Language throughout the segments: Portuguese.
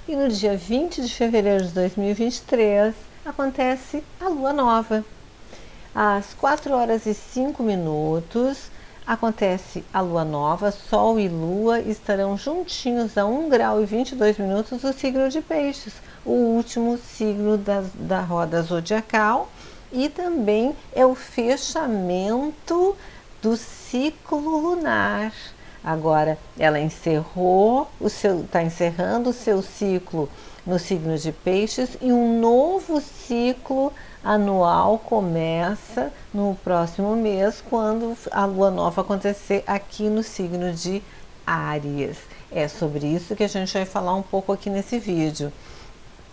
E no dia 20 de fevereiro de 2023 acontece a lua nova. Às 4 horas e 5 minutos acontece a lua nova. Sol e lua estarão juntinhos a 1 grau e 22 minutos do signo de Peixes, o último signo da roda zodiacal, e também é o fechamento do ciclo lunar. Agora ela está encerrando o seu ciclo no signo de Peixes, e um novo ciclo anual começa no próximo mês, quando a lua nova acontecer aqui no signo de Áries. É sobre isso que a gente vai falar um pouco aqui nesse vídeo.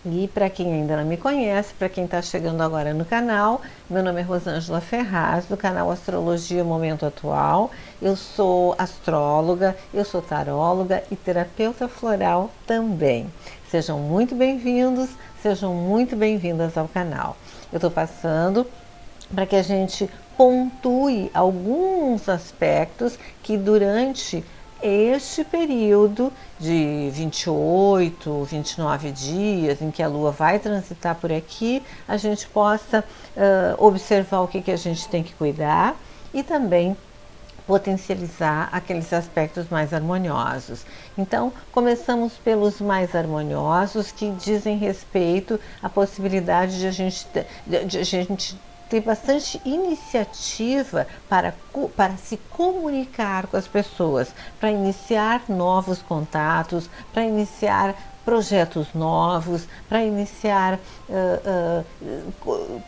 E para quem ainda não me conhece, para quem está chegando agora no canal, meu nome é Rosângela Ferraz, do canal Astrologia Momento Atual. Eu sou astróloga, eu sou taróloga e terapeuta floral também. Sejam muito bem-vindos, sejam muito bem-vindas ao canal. Eu estou passando para que a gente pontue alguns aspectos que durante este período de 28, 29 dias em que a Lua vai transitar por aqui, a gente possa observar o que a gente tem que cuidar e também potencializar aqueles aspectos mais harmoniosos. Então, começamos pelos mais harmoniosos, que dizem respeito à possibilidade de a gente ter bastante iniciativa para se comunicar com as pessoas, para iniciar novos contatos, para iniciar projetos novos, para iniciar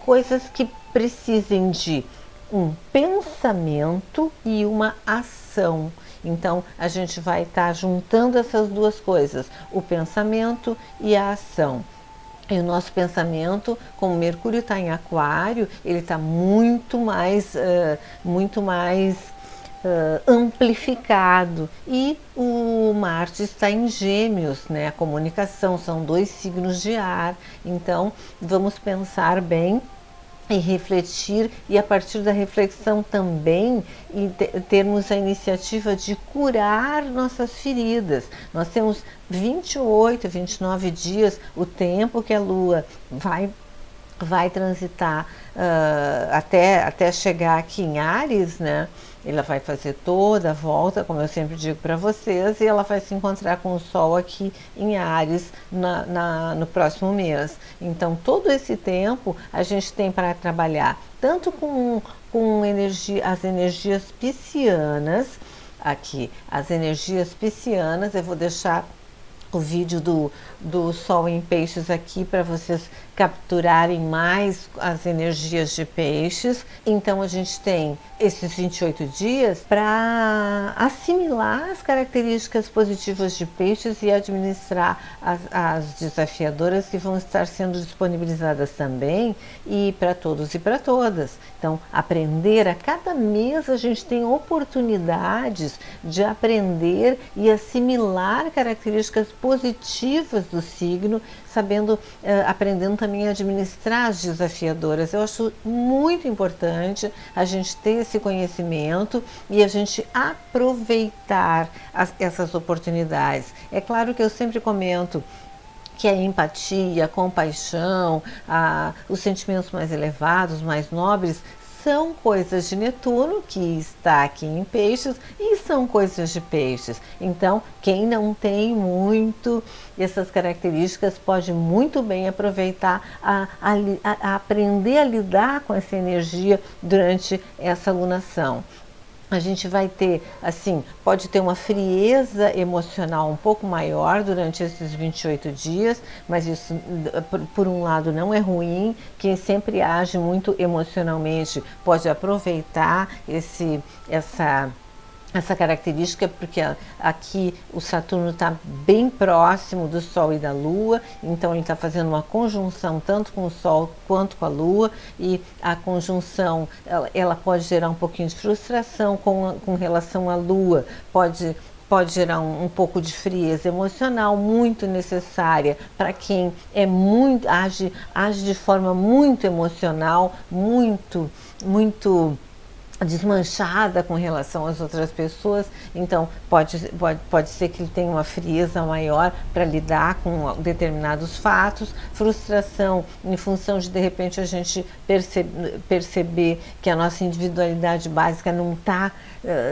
coisas que precisem de um pensamento e uma ação. Então a gente vai estar juntando essas duas coisas, o pensamento e a ação. E o nosso pensamento, como Mercúrio está em Aquário, ele está muito mais amplificado, e o Marte está em Gêmeos, né? A comunicação, são dois signos de ar. Então vamos pensar bem e refletir, e a partir da reflexão também termos a iniciativa de curar nossas feridas. Nós temos 28, 29 dias, o tempo que a Lua vai transitar até chegar aqui em Áries, né? Ela vai fazer toda a volta, como eu sempre digo para vocês, e ela vai se encontrar com o Sol aqui em Áries no próximo mês. Então, todo esse tempo a gente tem para trabalhar, tanto com as energias piscianas, aqui, as energias piscianas. Eu vou deixar o vídeo do Sol em Peixes aqui para vocês capturarem mais as energias de Peixes. Então a gente tem esses 28 dias para assimilar as características positivas de Peixes e administrar as desafiadoras que vão estar sendo disponibilizadas também, e para todos e para todas. Então, aprender, a cada mês a gente tem oportunidades de aprender e assimilar características positivas do signo, aprendendo também a administrar as desafiadoras. Eu acho muito importante a gente ter esse conhecimento e a gente aproveitar essas oportunidades. É claro que eu sempre comento que a empatia, a compaixão, os sentimentos mais elevados, mais nobres, são coisas de Netuno, que está aqui em Peixes, e são coisas de Peixes. Então, quem não tem muito essas características pode muito bem aproveitar a aprender a lidar com essa energia durante essa lunação. A gente vai ter, assim, pode ter uma frieza emocional um pouco maior durante esses 28 dias, mas isso, por um lado, não é ruim. Quem sempre age muito emocionalmente pode aproveitar essa característica, porque aqui o Saturno está bem próximo do Sol e da Lua, então ele está fazendo uma conjunção tanto com o Sol quanto com a Lua, e a conjunção ela pode gerar um pouquinho de frustração com relação à Lua, pode gerar um pouco de frieza emocional, muito necessária para quem age de forma muito emocional, muito desmanchada com relação às outras pessoas, então pode ser que ele tenha uma frieza maior para lidar com determinados fatos, frustração em função de repente a gente perceber que a nossa individualidade básica não está,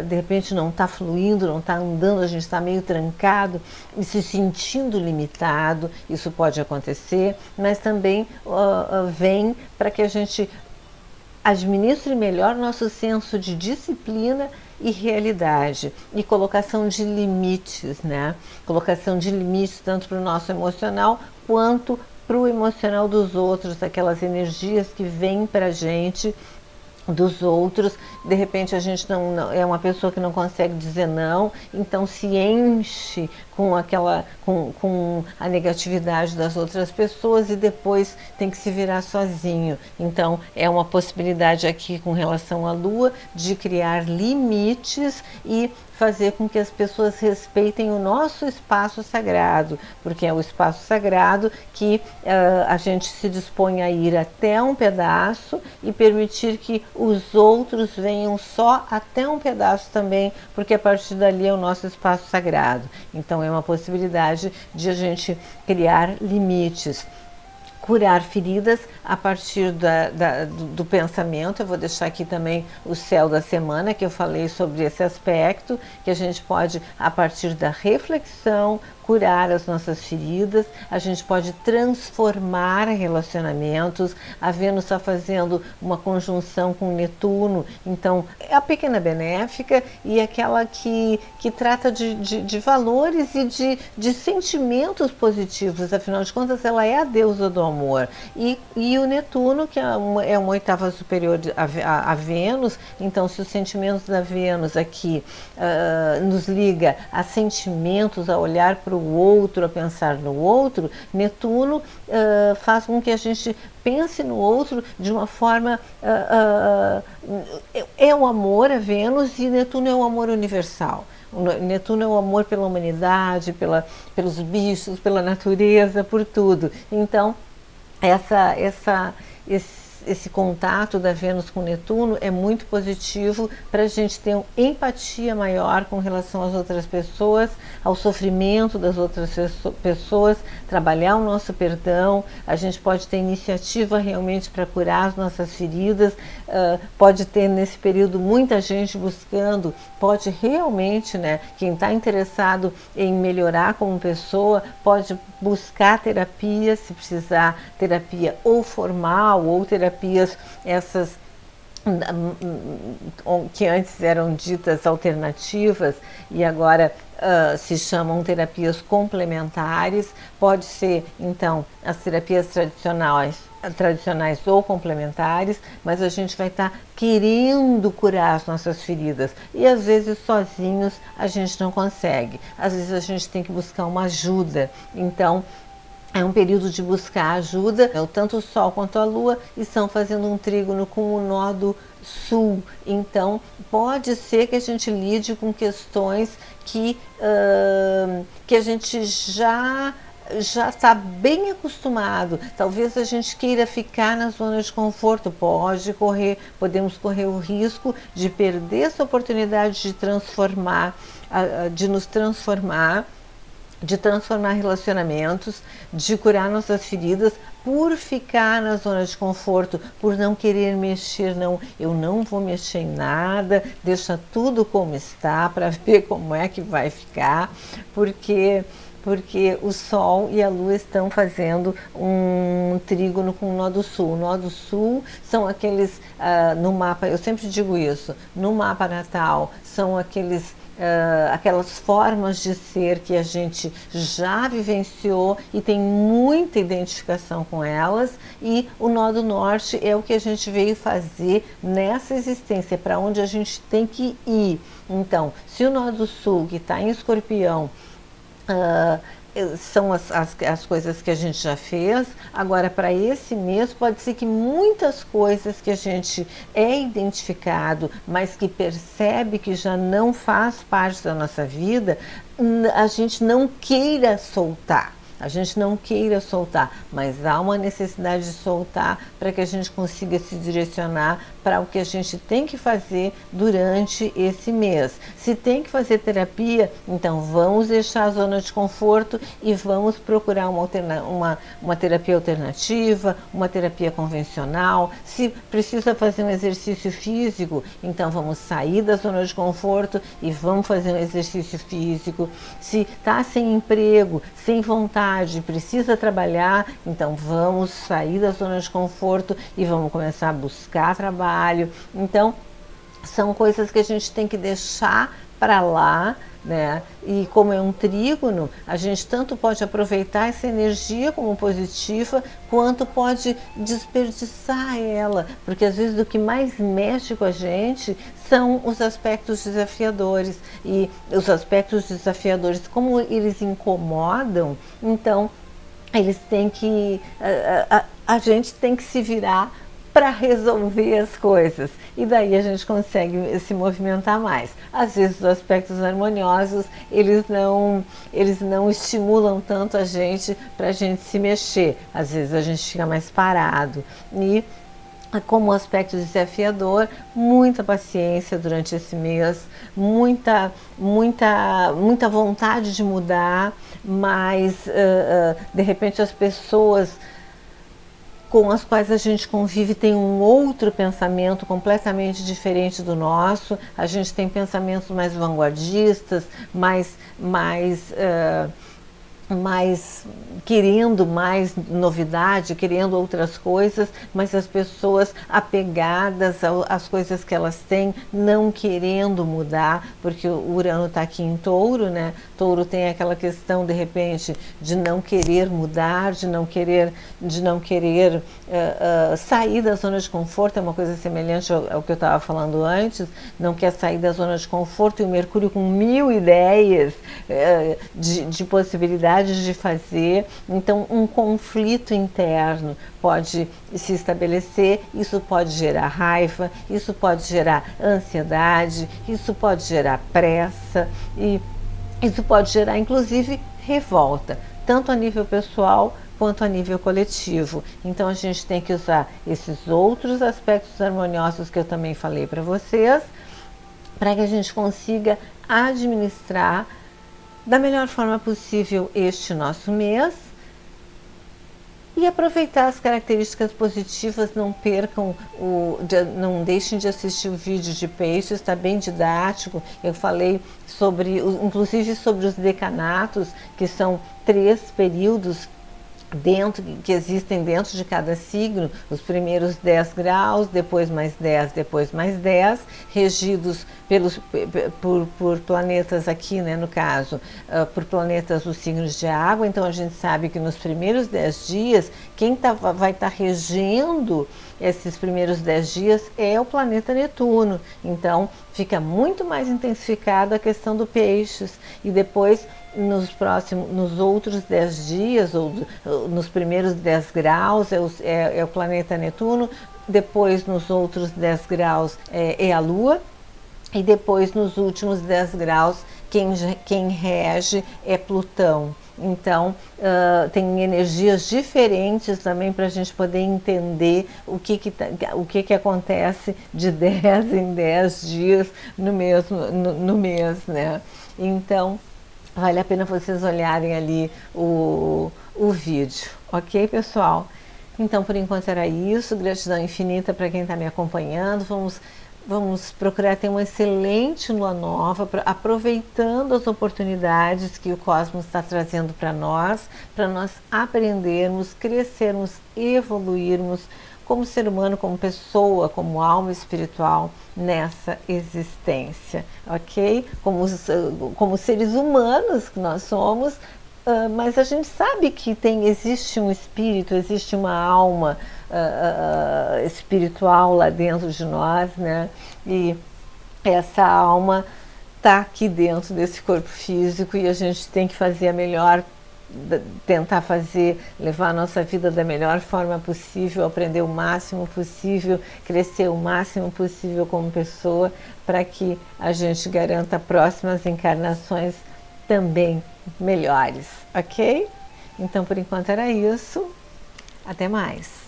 de repente não está fluindo, não está andando, a gente está meio trancado e se sentindo limitado, isso pode acontecer, mas também vem para que a gente administre melhor nosso senso de disciplina e realidade e colocação de limites, né? Colocação de limites tanto para o nosso emocional quanto para o emocional dos outros, aquelas energias que vêm para a gente dos outros, de repente a gente não é uma pessoa que não consegue dizer não, então se enche com a negatividade das outras pessoas e depois tem que se virar sozinho. Então é uma possibilidade aqui com relação à Lua de criar limites e fazer com que as pessoas respeitem o nosso espaço sagrado, porque é o espaço sagrado que a gente se dispõe a ir até um pedaço e permitir que os outros venham só até um pedaço também, porque a partir dali é o nosso espaço sagrado. Então é uma possibilidade de a gente criar limites. Curar feridas a partir do pensamento. Eu vou deixar aqui também o céu da semana, que eu falei sobre esse aspecto, que a gente pode, a partir da reflexão, curar as nossas feridas, a gente pode transformar relacionamentos. A Vênus está fazendo uma conjunção com Netuno, então é a pequena benéfica e aquela que trata de valores e de sentimentos positivos, afinal de contas ela é a deusa do amor. E o Netuno, que é uma oitava superior a Vênus, então se os sentimentos da Vênus aqui nos liga a sentimentos, a olhar para o outro, a pensar no outro, Netuno faz com que a gente pense no outro de uma forma... é o amor a Vênus e Netuno é o amor universal. Netuno é o amor pela humanidade, pelos bichos, pela natureza, por tudo. Então, esse contato da Vênus com Netuno é muito positivo para a gente ter uma empatia maior com relação às outras pessoas, ao sofrimento das outras pessoas, trabalhar o nosso perdão. A gente pode ter iniciativa realmente para curar as nossas feridas, pode ter nesse período muita gente buscando, pode realmente, né, quem está interessado em melhorar como pessoa, pode buscar terapia, se precisar, terapia ou formal ou terapias essas que antes eram ditas alternativas e agora se chamam terapias complementares. Pode ser então as terapias tradicionais ou complementares, mas a gente vai estar querendo curar as nossas feridas e às vezes sozinhos a gente não consegue, às vezes a gente tem que buscar uma ajuda. Então é um período de buscar ajuda. Tanto o Sol quanto a Lua estão fazendo um trígono com o nó do Sul. Então, pode ser que a gente lide com questões que a gente já está bem acostumado. Talvez a gente queira ficar na zona de conforto. Podemos correr o risco de perder essa oportunidade de nos transformar, de transformar relacionamentos, de curar nossas feridas, por ficar na zona de conforto, por não querer mexer. Não, eu não vou mexer em nada, deixa tudo como está para ver como é que vai ficar, porque o Sol e a Lua estão fazendo um trígono com o nó do Sul. O nó do Sul são aqueles, no mapa, eu sempre digo isso, no mapa natal, são aquelas formas de ser que a gente já vivenciou e tem muita identificação com elas, e o nó do norte é o que a gente veio fazer nessa existência, para onde a gente tem que ir. Então, se o nó do sul, que está em Escorpião, são as coisas que a gente já fez. Agora, para esse mês, pode ser que muitas coisas que a gente é identificado, mas que percebe que já não faz parte da nossa vida, a gente não queira soltar. Mas há uma necessidade de soltar para que a gente consiga se direcionar para o que a gente tem que fazer durante esse mês. Se tem que fazer terapia, então vamos deixar a zona de conforto e vamos procurar uma terapia alternativa, uma terapia convencional. Se precisa fazer um exercício físico, então vamos sair da zona de conforto e vamos fazer um exercício físico. Se está sem emprego, sem vontade, precisa trabalhar, então vamos sair da zona de conforto e vamos começar a buscar trabalho. Então, são coisas que a gente tem que deixar para lá, né? E como é um trígono, a gente tanto pode aproveitar essa energia como positiva, quanto pode desperdiçar ela, porque às vezes o que mais mexe com a gente são os aspectos desafiadores, e os aspectos desafiadores, como eles incomodam, então eles têm que, a gente tem que se virar para resolver as coisas, e daí a gente consegue se movimentar mais. Às vezes os aspectos harmoniosos, eles não estimulam tanto a gente para a gente se mexer, às vezes a gente fica mais parado. E como aspecto desafiador, muita paciência durante esse mês, muita vontade de mudar, mas de repente as pessoas com as quais a gente convive tem um outro pensamento completamente diferente do nosso. A gente tem pensamentos mais vanguardistas, mais querendo mais novidade, querendo outras coisas, mas as pessoas apegadas às coisas que elas têm, não querendo mudar, porque o Urano está aqui em Touro, né? Touro tem aquela questão, de repente, de não querer mudar, de não querer sair da zona de conforto. É uma coisa semelhante ao que eu estava falando antes, não quer sair da zona de conforto, e o Mercúrio com 1000 ideias de possibilidades de fazer. Então um conflito interno pode se estabelecer, isso pode gerar raiva, isso pode gerar ansiedade, isso pode gerar pressa, e isso pode gerar inclusive revolta, tanto a nível pessoal quanto a nível coletivo. Então a gente tem que usar esses outros aspectos harmoniosos que eu também falei para vocês, para que a gente consiga administrar da melhor forma possível este nosso mês e aproveitar as características positivas. Não percam, não deixem de assistir o vídeo de Peixes, está bem didático. Eu falei inclusive sobre os decanatos, que são 3 períodos que existem dentro de cada signo, os primeiros 10 graus, depois mais 10, depois mais 10, regidos por planetas aqui, né, no caso, por planetas dos signos de água. Então a gente sabe que nos primeiros 10 dias, quem vai estar regendo esses primeiros 10 dias é o planeta Netuno. Então fica muito mais intensificada a questão do Peixes, e depois nos outros 10 dias, ou nos primeiros 10 graus é o planeta Netuno, depois nos outros 10 graus é a Lua, e depois nos últimos 10 graus quem rege é Plutão. Então tem energias diferentes também para a gente poder entender o que acontece de 10 em 10 dias no mês, né? Então vale a pena vocês olharem ali o vídeo, ok, pessoal? Então, por enquanto era isso. Gratidão infinita para quem está me acompanhando. Vamos procurar ter uma excelente lua nova, aproveitando as oportunidades que o cosmos está trazendo para nós aprendermos, crescermos, evoluirmos como ser humano, como pessoa, como alma espiritual nessa existência, ok? Como seres humanos que nós somos, mas a gente sabe que existe um espírito, existe uma alma espiritual lá dentro de nós, né? E essa alma está aqui dentro desse corpo físico, e a gente tem que fazer tentar levar a nossa vida da melhor forma possível, aprender o máximo possível, crescer o máximo possível como pessoa, para que a gente garanta próximas encarnações também melhores, ok? Então, por enquanto era isso. Até mais.